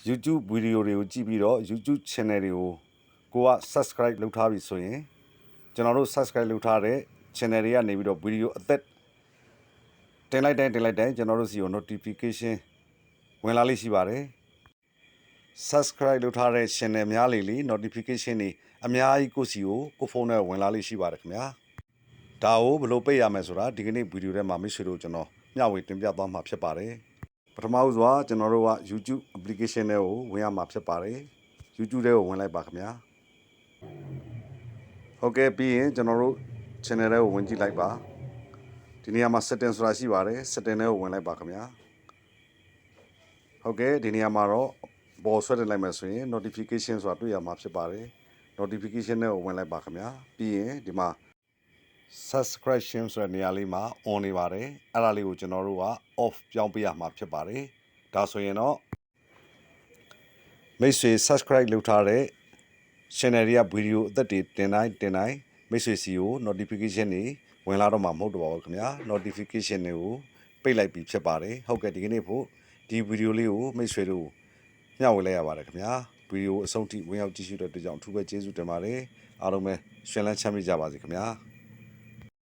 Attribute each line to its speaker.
Speaker 1: YouTube ဗီဒီယိုတွေကိုကြည့်ပြီးတော့ YouTube channel တွေကိုက subscribe လုပ်ထားပြီဆိုရင်ကျွန်တော်တို့ subscribe လုပ်ထားတဲ့ channel တွေကနေပြီးတော့ဗီဒီယိုအသက်တင်လိုက်တိုင်းကျွန်တော်တို့စီကို notification ဝင်လာလိမ့်ရှိပါတယ် subscribe လုပ်ထားတဲ့ channel များလေ notification တွေအများကြီးကိုစီကိုဖုန်းနဲ့ဝင်လာလိမ့်ရှိပါတယ်ခင်ဗျာဒါကိုဘယ်လိုပိတ်ရမလဲဆိုတာဒီကနေ့ဗီဒီယိုထဲမှာမိတ်ဆွေတို့ကျွန်တော်မျှဝေတင်ပြသွားမှာဖြစ်ပါတယ်ပထမဦးစွာကျွန်တော်တို့က YouTube application တွေကိုဝင်ရမှာဖြစ်ပါတယ် YouTube တွေကိုဝင်လိုက်ပါခင်ဗျာဟုတ်ကဲ့ပြီးရင်ကျွန်တော်တို့ channel တွေကိုဝင်ကြည့်လိုက်ပါဒီနေရာမှာ setting ဆိုတာရှိပါတယ် setting တွေကိုဝင်လိုက်ပါခင်ဗျာဟုတ်ကဲ့ဒီနေရာမှာတော့ပေါ်ဆွဲတင်လိုက်မယ်ဆိုရင် notification ဆိုတာတွေ့ရမှာဖြစ်ပါတယ် notification တွေကိုဝင်လိုက်ပါခင်ဗျာပြီးရင်ဒီမှာ subscription ဆိုတဲ့နေရာလေးမှာ on နေပါတယ်အဲ့ဒါလေးကိုကျွန်တော်တို့က off ပြောင်းပေးရမှာဖြစ်ပါတယ်ဒါဆိုရင်တော့မိတ်ဆွေ subscribe လုပ်ထားတဲ့ channel တွေကဗီဒီယိုအသက်တွေတင်တိုင်းမိတ်ဆွေစီကို notification တွေဝင်လာတော့မှာမဟုတ်တော့ပါဘူးခင်ဗျာ notification တွေကိုပိတ်လိုက်ပြီးဖြစ်ပါတယ်ဟုတ်ကဲ့ဒီကနေ့ဖို့ဒီဗီဒီယိုလေးကိုမိတ်ဆွေတို့မျှဝေလိုက်ရပါတယ်ခင်ဗျာဗီဒီယိုအဆုံးထိဝင်ရောက်ကြည့်ရှုတဲ့အတွက်ကြောင့်အထူးပဲကျေးဇူးတင်ပါတယ်အားလုံးပဲရှင်လန်းချမ်းမြေ့ကြပါစေခင်ဗျာ